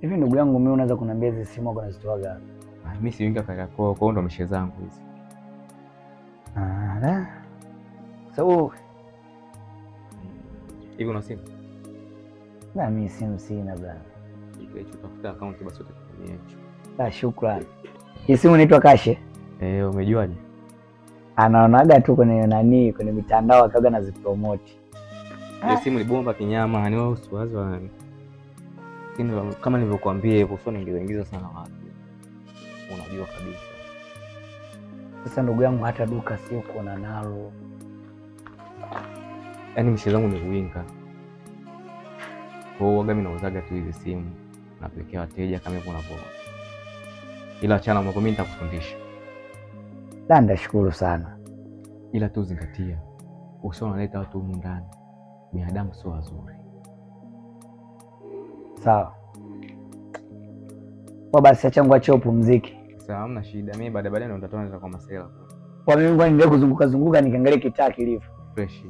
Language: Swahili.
Hivi ndugu yangu, mimi unaweza kuniambia hizi simu wako nazitoaga? Mimi siwinga kwa ndo mishe zangu hizi. So hivi una simu? Na mimi simu sina bwana. Ikiwa utafuta account basi utatumia hicho. Shukrani. Hii simu inaitwa Kashe? Umejuaje? Anaonaga tu kwenye kwenye mitandao akaga na zipromote. Ile simu ni bomba kinyama, ni wao usiwazi wa. Lakini kama nilivyokuambia hivyo sio ningeingiza sana watu. Unajua kabisa. Sasa ndugu yangu, hata duka sio kuona nalo. Yaani mishe zangu ni kuinga. Kwa hiyo mimi nauzaga tu hizi simu, napelekea wateja kama hivyo unavyoona. Ila achana mambo, mimi nitakufundisha. Ndashukuru sana. Ila tu zingatia, usio unaleta watu humu ndani. Binadamu sio wazuri. Sawa. Kwa basi acha ngoja choo pumzike. Sawa, hamna shida. Mimi baadaye ndo nitatoa kwa masela. Kwa mimi ngoja niende kuzunguka nikiangalia kitaa kilivyo. Fresh.